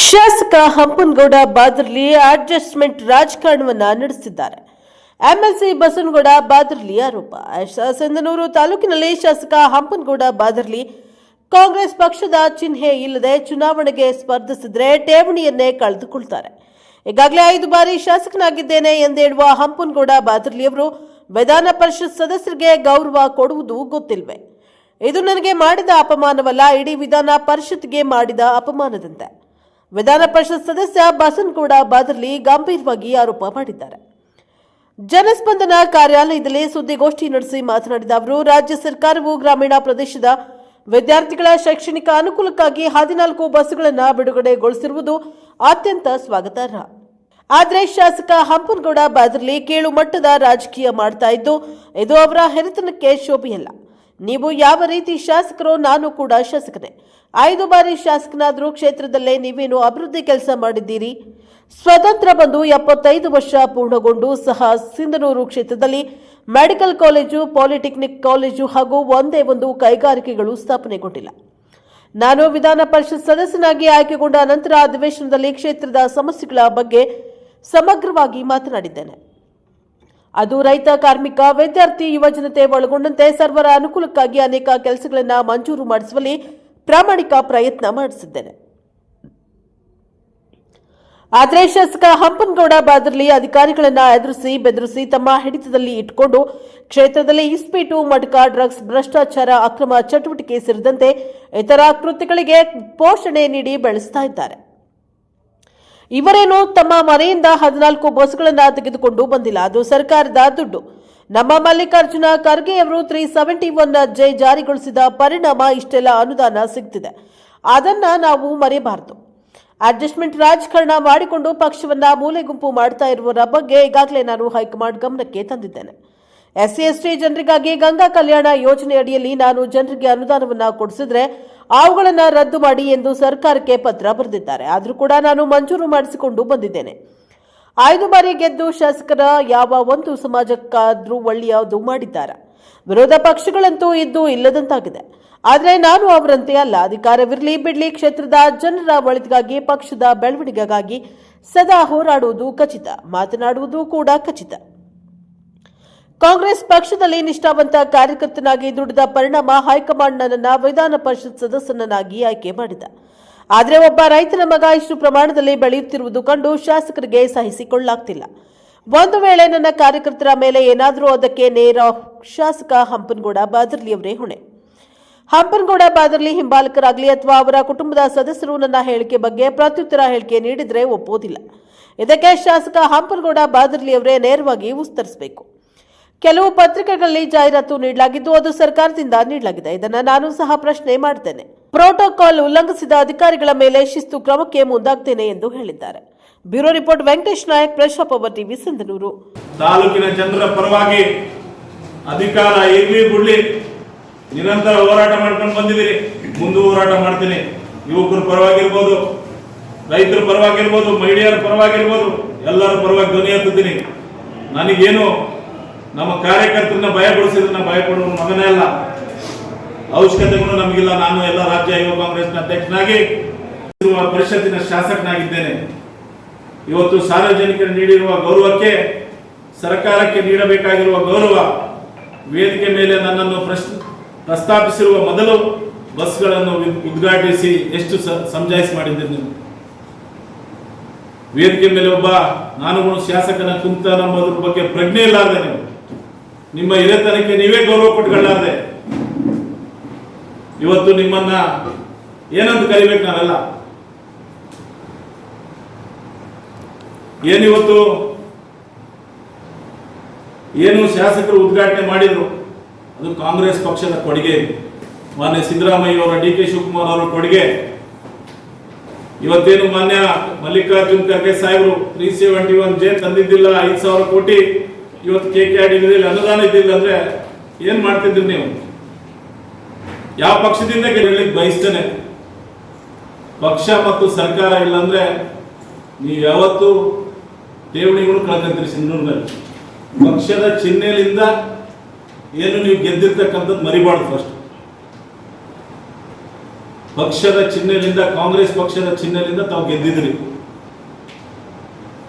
ಶಾಸಕ ಹಂಪನಗೌಡ ಬಾದರ್ಲಿ ಅಡ್ಜಸ್ಟ್ಮೆಂಟ್ ರಾಜಕಾರಣವನ್ನ ನಡೆಸಿದ್ದಾರೆ. ಎಂಎಲ್ಸಿ ಬಸನಗೌಡ ಬಾದರ್ಲಿ ಆರೋಪ. ಸಿಂಧನೂರು ತಾಲೂಕಿನಲ್ಲಿ ಶಾಸಕ ಹಂಪನಗೌಡ ಬಾದರ್ಲಿ ಕಾಂಗ್ರೆಸ್ ಪಕ್ಷದ ಚಿಹ್ನೆ ಇಲ್ಲದೆ ಚುನಾವಣೆಗೆ ಸ್ಪರ್ಧಿಸಿದ್ರೆ ಠೇವಣಿಯನ್ನೇ ಕಳೆದುಕೊಳ್ತಾರೆ. ಈಗಾಗಲೇ 5 ಬಾರಿ ಶಾಸಕನಾಗಿದ್ದೇನೆ ಎಂದೇಳುವ ಹಂಪನಗೌಡ ಬಾದರ್ಲಿ ಅವರು ವಿಧಾನ ಪರಿಷತ್ ಸದಸ್ಯರಿಗೆ ಗೌರವ ಕೊಡುವುದು ಗೊತ್ತಿಲ್ವೇ? ಇದು ನನಗೆ ಮಾಡಿದ ಅಪಮಾನವಲ್ಲ, ಇಡೀ ವಿಧಾನ ಪರಿಷತ್ಗೆ ಮಾಡಿದ ಅಪಮಾನದಂತೆ. ವಿಧಾನ ಪರಿಷತ್ ಸದಸ್ಯ ಬಸನಗೌಡ ಬಾದರ್ಲಿ ಗಂಭೀರವಾಗಿ ಆರೋಪ ಮಾಡಿದ್ದಾರೆ. ಜನಸ್ಪಂದನ ಕಾರ್ಯಾಲಯದಲ್ಲಿ ಸುದ್ದಿಗೋಷ್ಠಿ ನಡೆಸಿ ಮಾತನಾಡಿದ ಅವರು, ರಾಜ್ಯ ಸರ್ಕಾರವು ಗ್ರಾಮೀಣ ಪ್ರದೇಶದ ವಿದ್ಯಾರ್ಥಿಗಳ ಶೈಕ್ಷಣಿಕ ಅನುಕೂಲಕ್ಕಾಗಿ 14 ಬಸ್ಗಳನ್ನು ಬಿಡುಗಡೆಗೊಳಿಸಿರುವುದು ಅತ್ಯಂತ ಸ್ವಾಗತಾರ್ಹ. ಆದರೆ ಶಾಸಕ ಹಂಪನಗೌಡ ಬಾದರ್ಲಿ ಕೀಳು ಮಟ್ಟದ ರಾಜಕೀಯ ಮಾಡ್ತಾ ಇದ್ದು ಇದು ಅವರ ಹಿರಿತನಕ್ಕೆ ಶೋಭೆಯಲ್ಲ. ನೀವು ಯಾವ ರೀತಿ ಶಾಸಕರೋ ನಾನು ಕೂಡ ಶಾಸಕನೇ. 5 ಬಾರಿ ಶಾಸಕನಾದರೂ ಕ್ಷೇತ್ರದಲ್ಲೇ ನೀವೇನು ಅಭಿವೃದ್ಧಿ ಕೆಲಸ ಮಾಡಿದ್ದೀರಿ? ಸ್ವತಂತ್ರ ಬಂದು 75 ವರ್ಷ ಪೂರ್ಣಗೊಂಡು ಸಹ ಸಿಂಧನೂರು ಕ್ಷೇತ್ರದಲ್ಲಿ ಮೆಡಿಕಲ್ ಕಾಲೇಜು, ಪಾಲಿಟೆಕ್ನಿಕ್ ಕಾಲೇಜು ಹಾಗೂ ಒಂದೇ ಒಂದು ಕೈಗಾರಿಕೆಗಳು ಸ್ಥಾಪನೆಗೊಂಡಿಲ್ಲ. ನಾನು ವಿಧಾನ ಪರಿಷತ್ ಸದಸ್ಯನಾಗಿ ಆಯ್ಕೆಗೊಂಡ ನಂತರ ಅಧಿವೇಶನದಲ್ಲಿ ಕ್ಷೇತ್ರದ ಸಮಸ್ಯೆಗಳ ಬಗ್ಗೆ ಸಮಗ್ರವಾಗಿ ಮಾತನಾಡಿದ್ದೇನೆ. ಅದು ರೈತ, ಕಾರ್ಮಿಕ, ವಿದ್ಯಾರ್ಥಿ, ಯುವಜನತೆ ಒಳಗೊಂಡಂತೆ ಸರ್ವರ ಅನುಕೂಲಕ್ಕಾಗಿ ಅನೇಕ ಕೆಲಸಗಳನ್ನು ಮಂಜೂರು ಮಾಡಿಸುವಲ್ಲಿ ಪ್ರಾಮಾಣಿಕ ಪ್ರಯತ್ನ ಮಾಡಿಸಿದ್ದೇನೆ. ಆದರೆ ಶಾಸಕ ಹಂಪನಗೌಡ ಬಾದರ್ಲಿ ಅಧಿಕಾರಿಗಳನ್ನ ಎದುರಿಸಿ ಬೆದರಿಸಿ ತಮ್ಮ ಹಿಡಿತದಲ್ಲಿ ಇಟ್ಟುಕೊಂಡು ಕ್ಷೇತ್ರದಲ್ಲಿ ಇಸ್ಪೀಟು, ಮಟಕ, ಡ್ರಗ್ಸ್, ಭ್ರಷ್ಟಾಚಾರ, ಅಕ್ರಮ ಚಟುವಟಿಕೆ ಸೇರಿದಂತೆ ಇತರ ಕೃತ್ಯಗಳಿಗೆ ಪೋಷಣೆ ನೀಡಿ ಬೆಳೆಸ್ತಾ ಇದ್ದಾರೆ. ಇವರೇನು ತಮ್ಮ ಮನೆಯಿಂದ 14 ಬಸ್ಗಳನ್ನು ತೆಗೆದುಕೊಂಡು ಬಂದಿಲ್ಲ, ಅದು ಸರ್ಕಾರದ ದುಡ್ಡು. ನಮ್ಮ ಮಲ್ಲಿಕಾರ್ಜುನ ಖರ್ಗೆ ಅವರು 371 ಜಾರಿಗೊಳಿಸಿದ ಪರಿಣಾಮ ಇಷ್ಟೆಲ್ಲ ಅನುದಾನ ಸಿಗ್ತಿದೆ. ಅದನ್ನ ನಾವು ಮರೆಯಬಾರದು. ಅಡ್ಜಸ್ಟ್ಮೆಂಟ್ ರಾಜಕಾರಣ ಮಾಡಿಕೊಂಡು ಪಕ್ಷವನ್ನ ಮೂಲೆ ಗುಂಪು ಮಾಡ್ತಾ ಇರುವವರ ಬಗ್ಗೆ ಈಗಾಗಲೇ ನಾನು ಹೈಕಮಾಂಡ್ ಗಮನಕ್ಕೆ ತಂದಿದ್ದೇನೆ. SC/ST ಜನರಿಗಾಗಿ ಗಂಗಾ ಕಲ್ಯಾಣ ಯೋಜನೆ ಅಡಿಯಲ್ಲಿ ನಾನು ಜನರಿಗೆ ಅನುದಾನವನ್ನ ಕೊಡಿಸಿದ್ರೆ ಅವುಗಳನ್ನು ರದ್ದು ಮಾಡಿ ಎಂದು ಸರ್ಕಾರಕ್ಕೆ ಪತ್ರ ಬರೆದಿದ್ದಾರೆ. ಆದರೂ ಕೂಡ ನಾನು ಮಂಜೂರು ಮಾಡಿಸಿಕೊಂಡು ಬಂದಿದ್ದೇನೆ. 5 ಬಾರಿ ಗೆದ್ದು ಶಾಸಕರ ಯಾವ ಒಂದು ಸಮಾಜಕ್ಕಾದ್ರೂ ಒಳ್ಳೆಯದು ಮಾಡಿದ್ದಾರೆ? ವಿರೋಧ ಪಕ್ಷಗಳಂತೂ ಇದ್ದು ಇಲ್ಲದಂತಾಗಿದೆ. ಆದರೆ ನಾನು ಅವರಂತೆ ಅಲ್ಲ. ಅಧಿಕಾರವಿರಲಿ ಬಿಡ್ಲಿ, ಕ್ಷೇತ್ರದ ಜನರ ಒಳಿತಿಗಾಗಿ, ಪಕ್ಷದ ಬೆಳವಣಿಗೆಗಾಗಿ ಸದಾ ಹೋರಾಡುವುದು ಖಚಿತ, ಮಾತನಾಡುವುದು ಕೂಡ ಖಚಿತ. ಕಾಂಗ್ರೆಸ್ ಪಕ್ಷದಲ್ಲಿ ನಿಷ್ಠಾವಂತ ಕಾರ್ಯಕರ್ತನಾಗಿ ದುಡಿದ ಪರಿಣಾಮ ಹೈಕಮಾಂಡ್ ನನ್ನನ್ನು ವಿಧಾನ ಪರಿಷತ್ ಸದಸ್ಯನನ್ನಾಗಿ ಆಯ್ಕೆ ಮಾಡಿದ. ಆದರೆ ಒಬ್ಬ ರೈತನ ಮಗ ಇಷ್ಟು ಪ್ರಮಾಣದಲ್ಲಿ ಬೆಳೆಯುತ್ತಿರುವುದು ಕಂಡು ಶಾಸಕರಿಗೆ ಸಹಿಸಿಕೊಳ್ಳಲಾಗ್ತಿಲ್ಲ. ಒಂದು ವೇಳೆ ನನ್ನ ಕಾರ್ಯಕರ್ತರ ಮೇಲೆ ಏನಾದರೂ ಅದಕ್ಕೆ ನೇರ ಶಾಸಕ ಹಂಪನಗೌಡ ಬಾದರ್ಲಿಯವರೇ ಹೊಣೆ. ಹಂಪನಗೌಡ ಬಾದರ್ಲಿ ಹಿಂಬಾಲಕರಾಗಲಿ ಅಥವಾ ಅವರ ಕುಟುಂಬದ ಸದಸ್ಯರು ನನ್ನ ಹೇಳಿಕೆ ಬಗ್ಗೆ ಪ್ರತ್ಯುತ್ತರ ಹೇಳಿಕೆ ನೀಡಿದರೆ ಒಪ್ಪೋದಿಲ್ಲ. ಇದಕ್ಕೆ ಶಾಸಕ ಹಂಪನಗೌಡ ಬಾದರ್ಲಿಯವರೇ ನೇರವಾಗಿ ಉತ್ತರಿಸಬೇಕು. ಕೆಲವು ಪತ್ರಿಕೆಗಳಲ್ಲಿ ಜಾಹೀರಾತು ನೀಡಲಾಗಿದ್ದು ಅದು ಸರ್ಕಾರದಿಂದ ನೀಡಲಾಗಿದೆ. ಇದನ್ನು ನಾನು ಸಹ ಪ್ರಶ್ನೆ ಮಾಡ್ತೇನೆ. ಪ್ರೋಟೋಕಾಲ್ ಉಲ್ಲಂಘಿಸಿದ ಅಧಿಕಾರಿಗಳ ಮೇಲೆ ಶಿಸ್ತು ಕ್ರಮಕ್ಕೆ ಮುಂದಾಗ್ತೇನೆ ಎಂದು ಹೇಳಿದ್ದಾರೆ. Bureau report Venkatesh Nayak, press power TV, Sindhanur. ತಾಲೂಕಿನ ಜನರ ಪರವಾಗಿ ಅಧಿಕಾರ ಇರ್ಲಿ ಬಿಡ್ಲಿ ನಿರಂತರ ಹೋರಾಟ ಮಾಡ್ಕೊಂಡು ಬಂದಿದ್ದೀರಿ. ಮುಂದೆ ಹೋರಾಟ ಮಾಡ್ತೀನಿ. ಯುವಕರ ಪರವಾಗಿರ್ಬೋದು, ರೈತರ ಪರವಾಗಿರ್ಬೋದು, ಮಹಿಳೆಯರ ಪರವಾಗಿರ್ಬೋದು, ಎಲ್ಲರ ಪರವಾಗಿ ಧ್ವನಿ ಎತ್ತಿದ್ದೀನಿ. ನನಗೇನು ನಮ್ಮ ಕಾರ್ಯಕರ್ತರನ್ನ ಭಯಪಡಿಸಿದ್ರೆ ಭಯಪಡುವ ಮಗನೇ ಅಲ್ಲ. ಅವಶ್ಯಕತೆಗಳು ನಮಗಿಲ್ಲ. ನಾನು ಎಲ್ಲ ರಾಜ್ಯ ಯುವ ಕಾಂಗ್ರೆಸ್ನ ಅಧ್ಯಕ್ಷನಾಗಿ ಪರಿಷತ್ತಿನ ಶಾಸಕನಾಗಿದ್ದೇನೆ. ಇವತ್ತು ಸಾರ್ವಜನಿಕರು ನೀಡಿರುವ ಗೌರವಕ್ಕೆ, ಸರ್ಕಾರಕ್ಕೆ ನೀಡಬೇಕಾಗಿರುವ ಗೌರವ, ವೇದಿಕೆ ಮೇಲೆ ನನ್ನನ್ನು ಪ್ರಸ್ತಾಪಿಸಿರುವ ಮೊದಲು ಬಸ್ಗಳನ್ನು ಉದ್ಘಾಟಿಸಿ ಎಷ್ಟು ಸಮಜಾಯಿಸಿ ಮಾಡಿದ್ದೇನೆ. ನೀವು ವೇದಿಕೆ ಮೇಲೆ ಒಬ್ಬ ನಾನು ಶಾಸಕನ ಕುಂತ ನಂಬೋದ್ರ ಬಗ್ಗೆ ಪ್ರಜ್ಞೆ ಇಲ್ಲಾರ್ದೆ, ನೀವು ನಿಮ್ಮ ಹಿರಿತನಕ್ಕೆ ನೀವೇ ಗೌರವ ಕೊಟ್ಟುಕೊಳ್ಳಾರ್ದೆ ಇವತ್ತು ನಿಮ್ಮನ್ನ ಏನಂತ ಕರಿಬೇಕು? ನಾವೆಲ್ಲ ಏನಿವತ್ತು ಏನು ಶಾಸಕರು ಉದ್ಘಾಟನೆ ಮಾಡಿದ್ರು ಅದು ಕಾಂಗ್ರೆಸ್ ಪಕ್ಷದ ಕೊಡುಗೆ. ಮಾನ್ಯ ಸಿದ್ದರಾಮಯ್ಯ ಅವರ, DK ಶಿವಕುಮಾರ್ ಅವರ ಕೊಡುಗೆ. ಇವತ್ತೇನು ಮಾನ್ಯ ಮಲ್ಲಿಕಾರ್ಜುನ್ ಖರ್ಗೆ ಸಾಹೇಬರು 371 ತಂದಿದ್ದಿಲ್ಲ, 5,000 ಕೋಟಿ ಇವತ್ತು KKR ಅನುದಾನ ಇದ್ದಿಲ್ಲ ಅಂದ್ರೆ ಏನ್ ಮಾಡ್ತಿದ್ರಿ ನೀವು? ಯಾವ ಪಕ್ಷದಿಂದ ಗೆಲ್ಲಲಿಕ್ಕೆ ಬಯಸ್ತೇನೆ. ಪಕ್ಷ ಮತ್ತು ಸರ್ಕಾರ ಇಲ್ಲಾಂದ್ರೆ ನೀವು ಯಾವತ್ತು ಠೇವಣಿಗಳು ಕಳ್ಕೊಂತೀರಿ. ಸಿಂಧನೂರಿನಲ್ಲಿ ಪಕ್ಷದ ಚಿಹ್ನೆಯಿಂದ ಏನು ನೀವು ಗೆದ್ದಿರ್ತಕ್ಕಂಥದ್ದು ಮರಿಬಾರ್ದು. ಫಸ್ಟ್ ಪಕ್ಷದ ಚಿಹ್ನೆಯಿಂದ, ಕಾಂಗ್ರೆಸ್ ಪಕ್ಷದ ಚಿಹ್ನೆಯಿಂದ ತಾವು ಗೆದ್ದಿದ್ರಿ.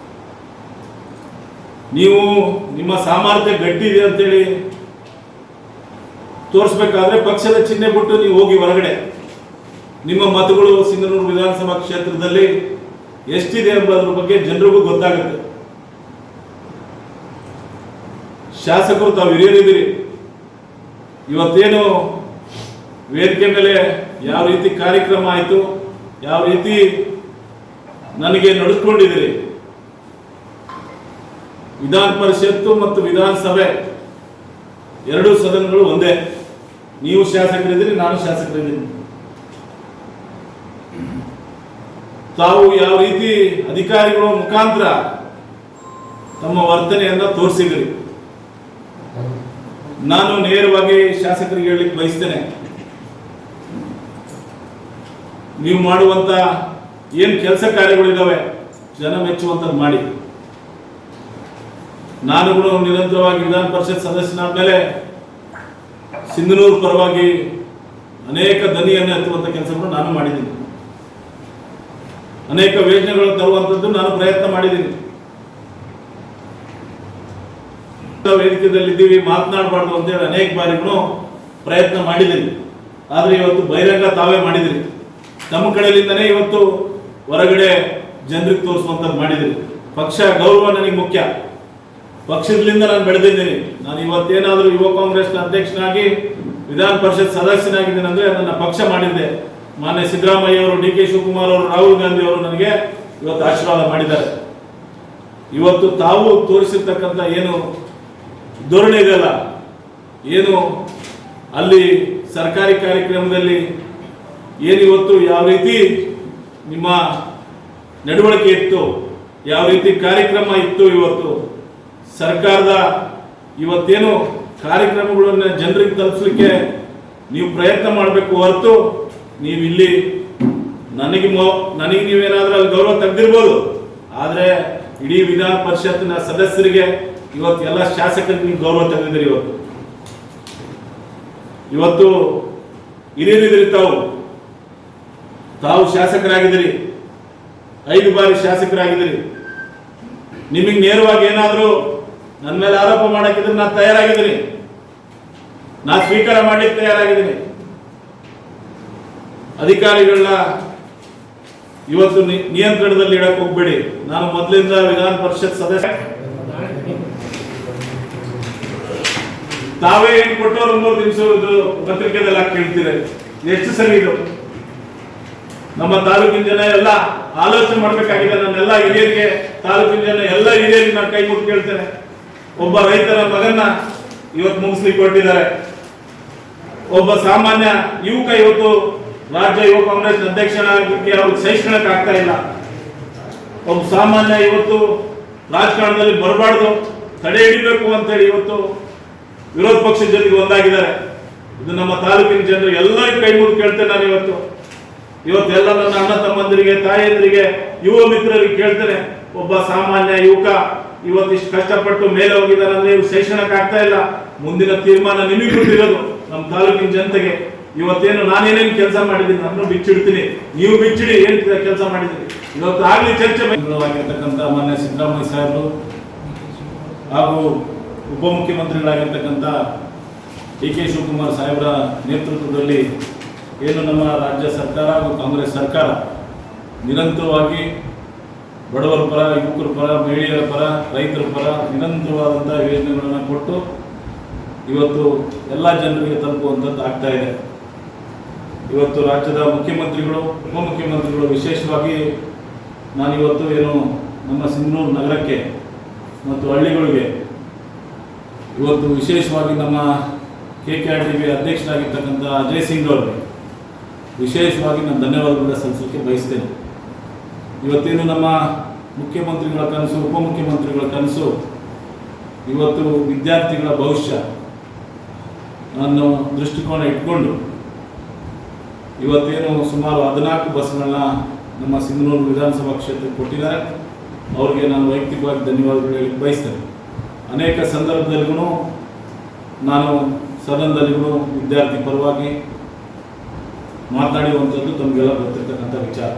ನೀವು ನಿಮ್ಮ ಸಾಮರ್ಥ್ಯ ಗಟ್ಟಿದೆ ಅಂತೇಳಿ ತೋರಿಸ್ಬೇಕಾದ್ರೆ ಪಕ್ಷದ ಚಿಹ್ನೆ ಬಿಟ್ಟು ನೀವು ಹೋಗಿ ಹೊರಗಡೆ. ನಿಮ್ಮ ಮತಗಳು ಸಿಂಧನೂರು ವಿಧಾನಸಭಾ ಕ್ಷೇತ್ರದಲ್ಲಿ ಎಷ್ಟಿದೆ ಎಂಬುದರ ಬಗ್ಗೆ ಜನರಿಗೂ ಗೊತ್ತಾಗುತ್ತೆ. ಶಾಸಕರು ತಾವು ಹಿರಿಯರಿದ್ದೀರಿ. ಇವತ್ತೇನು ವೇದಿಕೆ ಮೇಲೆ ಯಾವ ರೀತಿ ಕಾರ್ಯಕ್ರಮ ಆಯಿತು, ಯಾವ ರೀತಿ ನನಗೆ ನಡೆದುಕೊಂಡಿದ್ದೀರಿ. ವಿಧಾನ ಪರಿಷತ್ತು ಮತ್ತು ವಿಧಾನಸಭೆ ಎರಡೂ ಸದನಗಳು ಒಂದೇ. ನೀವು ಶಾಸಕರಿದ್ದೀರಿ, ನಾನು ಶಾಸಕರಿದ್ದೀನಿ. ತಾವು ಯಾವ ರೀತಿ ಅಧಿಕಾರಿಗಳ ಮುಖಾಂತರ ತಮ್ಮ ವರ್ತನೆಯನ್ನ ತೋರಿಸಿದ್ರಿ. ನಾನು ನೇರವಾಗಿ ಶಾಸಕರಿಗೆ ಹೇಳಲಿಕ್ಕೆ ಬಯಸ್ತೇನೆ, ನೀವು ಮಾಡುವಂತ ಏನು ಕೆಲಸ ಕಾರ್ಯಗಳಿದ್ದಾವೆ ಜನ ಮೆಚ್ಚುವಂಥದ್ದು ಮಾಡಿ. ನಾನು ಕೂಡ ನಿರಂತರವಾಗಿ ವಿಧಾನ ಪರಿಷತ್ ಸದಸ್ಯನಾದ ಮೇಲೆ ಸಿಂಧನೂರು ಪರವಾಗಿ ಅನೇಕ ದನಿಯನ್ನು ಎತ್ತುವಂಥ ಕೆಲಸವನ್ನು ನಾನು ಮಾಡಿದ್ದೀನಿ. ಅನೇಕ ಯೋಜನೆಗಳು ತರುವಂಥದ್ದು ನಾನು ಪ್ರಯತ್ನ ಮಾಡಿದ್ದೀನಿ. ವೇದಿಕೆಯಲ್ಲಿದ್ದೀವಿ, ಮಾತನಾಡಬಾರ್ದು ಅಂತೇಳಿ ಅನೇಕ ಬಾರಿಗಳು ಪ್ರಯತ್ನ ಮಾಡಿದ್ದೀನಿ. ಆದರೆ ಇವತ್ತು ಬಹಿರಂಗ ತಾವೇ ಮಾಡಿದಿರಿ. ತಮ್ಮ ಕಡೆಯಿಂದನೇ ಇವತ್ತು ಹೊರಗಡೆ ಜನರಿಗೆ ತೋರಿಸುವಂಥದ್ದು ಮಾಡಿದಿರಿ. ಪಕ್ಷ ಗೌರವ ನನಗೆ ಮುಖ್ಯ. ಪಕ್ಷದಿಂದ ನಾನು ಬೆಳೆದಿದ್ದೀನಿ. ನಾನು ಇವತ್ತೇನಾದರೂ ಯುವ ಕಾಂಗ್ರೆಸ್ನ ಅಧ್ಯಕ್ಷನಾಗಿ ವಿಧಾನ ಪರಿಷತ್ ಸದಸ್ಯನಾಗಿದ್ದೀನಿ ಅಂದರೆ ನನ್ನ ಪಕ್ಷ ಮಾಡಿದ್ದೆ. ಮಾನ್ಯ ಸಿದ್ದರಾಮಯ್ಯ ಅವರು, ಡಿ ಕೆ ಶಿವಕುಮಾರ್ ಅವರು, ರಾಹುಲ್ ಗಾಂಧಿ ಅವರು ನನಗೆ ಇವತ್ತು ಆಶೀರ್ವಾದ ಮಾಡಿದ್ದಾರೆ. ಇವತ್ತು ತಾವು ತೋರಿಸಿರ್ತಕ್ಕಂಥ ಏನು ಧೋರಣೆ ಇದೆಯಲ್ಲ, ಏನು ಅಲ್ಲಿ ಸರ್ಕಾರಿ ಕಾರ್ಯಕ್ರಮದಲ್ಲಿ ಏನಿವತ್ತು ಯಾವ ರೀತಿ ನಿಮ್ಮ ನಡವಳಿಕೆ ಇತ್ತು, ಯಾವ ರೀತಿ ಕಾರ್ಯಕ್ರಮ ಇತ್ತು, ಇವತ್ತು ಸರ್ಕಾರದ ಇವತ್ತೇನು ಕಾರ್ಯಕ್ರಮಗಳನ್ನು ಜನರಿಗೆ ತಲುಪಿಸಲಿಕ್ಕೆ ನೀವು ಪ್ರಯತ್ನ ಮಾಡಬೇಕು ಹೊರತು ನೀವು ಇಲ್ಲಿ ನನಗೆ ನೀವೇನಾದ್ರೂ ಅಲ್ಲಿ ಗೌರವ ತೆಗೆದಿರ್ಬೋದು. ಆದರೆ ಇಡೀ ವಿಧಾನ ಪರಿಷತ್ತಿನ ಸದಸ್ಯರಿಗೆ ಇವತ್ತು ಎಲ್ಲ ಶಾಸಕರಿಗೆ ನೀವು ಗೌರವ ತೆಗೆದಿದ್ದೀರಿ. ಇವತ್ತು ಹಿರಿಯರಿದ್ದೀರಿ. ತಾವು ಶಾಸಕರಾಗಿದ್ದೀರಿ, 5 ಬಾರಿ ಶಾಸಕರಾಗಿದ್ದೀರಿ. ನಿಮಗೆ ನೇರವಾಗಿ ಏನಾದರೂ ನನ್ನ ಮೇಲೆ ಆರೋಪ ಮಾಡಕ್ಕಿದ್ರೆ ನಾನು ತಯಾರಾಗಿದ್ದೀನಿ, ನಾನು ಸ್ವೀಕಾರ ಮಾಡಲಿಕ್ಕೆ ತಯಾರಾಗಿದ್ದೀನಿ. ಅಧಿಕಾರಿಗಳನ್ನ ಇವತ್ತು ನಿಯಂತ್ರಣದಲ್ಲಿ ಇಡಕ್ಕೆ ಹೋಗ್ಬೇಡಿ. ನಾನು ಮೊದಲಿಂದ ವಿಧಾನ ಪರಿಷತ್ ಸದಸ್ಯ. ತಾವೇ ಏನು ಕೊಟ್ಟವರು 3 ದಿವಸ ಪತ್ರಿಕೆದಲ್ಲಿ ಹಾಕಿ ಕೇಳ್ತೀರ. ಎಷ್ಟು ಸರಿ ಇದು? ನಮ್ಮ ತಾಲೂಕಿನ ಜನ ಎಲ್ಲ ಆಲೋಚನೆ ಮಾಡಬೇಕಾಗಿದೆ. ನನ್ನೆಲ್ಲ ಹಿರಿಯರಿಗೆ, ತಾಲೂಕಿನ ಜನ ಎಲ್ಲ ಹಿರಿಯರಿಗೆ ನಾನು ಕೈ ಮುಟ್ಟು ಕೇಳ್ತೇನೆ. ಒಬ್ಬ ರೈತರ ಮಗನ್ನ ಇವತ್ತು ಮುಗಿಸ್ಲಿಕ್ಕೆ ಕೊಟ್ಟಿದ್ದಾರೆ. ಒಬ್ಬ ಸಾಮಾನ್ಯ ಯುವಕ ಇವತ್ತು ರಾಜ್ಯ ಯುವ ಕಾಂಗ್ರೆಸ್ ಅಧ್ಯಕ್ಷನಾಗಲಿಕ್ಕೆ ಅವ್ರಿಗೆ ಶೈಕ್ಷಣಿಕ ಆಗ್ತಾ ಇಲ್ಲ. ಒಬ್ಬ ಸಾಮಾನ್ಯ ಇವತ್ತು ರಾಜಕಾರಣದಲ್ಲಿ ಬರಬಾರ್ದು, ತಡೆ ಹಿಡಿಬೇಕು ಅಂತೇಳಿ ಇವತ್ತು ವಿರೋಧ ಪಕ್ಷದ ಜೊತೆಗೆ ಒಂದಾಗಿದ್ದಾರೆ. ಇದು ನಮ್ಮ ತಾಲೂಕಿನ ಜನರು ಎಲ್ಲರಿಗೂ ಕೈ ಮುಗಿದು ಕೇಳ್ತೇನೆ. ನಾನು ಇವತ್ತೆಲ್ಲ ನನ್ನ ಅಣ್ಣ ತಮ್ಮಂದಿರಿಗೆ, ತಾಯಿಯಂದಿರಿಗೆ, ಯುವ ಮಿತ್ರರಿಗೆ ಕೇಳ್ತೇನೆ. ಒಬ್ಬ ಸಾಮಾನ್ಯ ಯುವಕ ಇವತ್ತಿಷ್ಟು ಕಷ್ಟಪಟ್ಟು ಮೇಲೆ ಹೋಗಿದ್ದಾರೆ ಅಂದ್ರೆ ಇವ್ರು ಶೈಕ್ಷಣಿಕ ಆಗ್ತಾ ಇಲ್ಲ. ಮುಂದಿನ ತೀರ್ಮಾನ ನಿಮಗೆ ಗೊತ್ತಿರೋದು, ನಮ್ಮ ತಾಲೂಕಿನ ಜನತೆಗೆ. ಇವತ್ತೇನು ನಾನೇನೇನು ಕೆಲಸ ಮಾಡಿದ್ದೀನಿ ನಾನು ಬಿಚ್ಚಿಡ್ತೀನಿ, ನೀವು ಬಿಚ್ಚಿಡಿ ಏನ್ ಕೆಲಸ ಮಾಡಿದ್ದೀನಿ. ಇವತ್ತು ಆಗ್ಲಿ ಚರ್ಚೆ ಆಗಿರ್ತಕ್ಕಂಥ ಮಾನ್ಯ ಸಿದ್ದರಾಮಯ್ಯ ಸಾಹೇಬರು ಹಾಗೂ ಉಪಮುಖ್ಯಮಂತ್ರಿಗಳಾಗಿರ್ತಕ್ಕಂಥ ಡಿ ಕೆ ಶಿವಕುಮಾರ್ ಸಾಹೇಬರ ನೇತೃತ್ವದಲ್ಲಿ ಏನು ನಮ್ಮ ರಾಜ್ಯ ಸರ್ಕಾರ ಹಾಗೂ ಕಾಂಗ್ರೆಸ್ ಸರ್ಕಾರ ನಿರಂತರವಾಗಿ ಬಡವರ ಪರ, ಯುವಕರ ಪರ, ಮಹಿಳೆಯರ ಪರ, ರೈತರ ಪರ ನಿರಂತರವಾದಂಥ ಯೋಜನೆಗಳನ್ನು ಕೊಟ್ಟು ಇವತ್ತು ಎಲ್ಲ ಜನರಿಗೆ ತಲುಪುವಂಥದ್ದು ಆಗ್ತಾ ಇದೆ. ಇವತ್ತು ರಾಜ್ಯದ ಮುಖ್ಯಮಂತ್ರಿಗಳು, ಉಪಮುಖ್ಯಮಂತ್ರಿಗಳು ವಿಶೇಷವಾಗಿ ನಾನಿವತ್ತು ಏನು ನಮ್ಮ ಸಿಂಧನೂರು ನಗರಕ್ಕೆ ಮತ್ತು ಹಳ್ಳಿಗಳಿಗೆ ಇವತ್ತು ವಿಶೇಷವಾಗಿ ನಮ್ಮ KKRDB ಅಧ್ಯಕ್ಷರಾಗಿರ್ತಕ್ಕಂಥ ಅಜಯ್ ಸಿಂಗ್ ಅವರಿಗೆ ವಿಶೇಷವಾಗಿ ನಾನು ಧನ್ಯವಾದಗಳನ್ನು ಸಲ್ಲಿಸಲಿಕ್ಕೆ ಬಯಸ್ತೇನೆ. ಇವತ್ತೇನು ನಮ್ಮ ಮುಖ್ಯಮಂತ್ರಿಗಳ ಕನಸು, ಉಪಮುಖ್ಯಮಂತ್ರಿಗಳ ಕನಸು ಇವತ್ತು ವಿದ್ಯಾರ್ಥಿಗಳ ಭವಿಷ್ಯ ಅನ್ನೋ ದೃಷ್ಟಿಕೋನ ಇಟ್ಕೊಂಡು ಇವತ್ತೇನು ಸುಮಾರು 14 ಬಸ್ಗಳನ್ನ ನಮ್ಮ ಸಿಂಧನೂರು ವಿಧಾನಸಭಾ ಕ್ಷೇತ್ರಕ್ಕೆ ಕೊಟ್ಟಿದ್ದಾರೆ. ಅವ್ರಿಗೆ ನಾನು ವೈಯಕ್ತಿಕವಾಗಿ ಧನ್ಯವಾದಗಳು ಹೇಳಲಿಕ್ಕೆ ಬಯಸ್ತೇನೆ. ಅನೇಕ ಸಂದರ್ಭದಲ್ಲಿಗೂ ನಾನು ಸದನದಲ್ಲಿಗೂ ವಿದ್ಯಾರ್ಥಿ ಪರವಾಗಿ ಮಾತನಾಡುವಂಥದ್ದು ತಮಗೆಲ್ಲ ಗೊತ್ತಿರ್ತಕ್ಕಂಥ ವಿಚಾರ.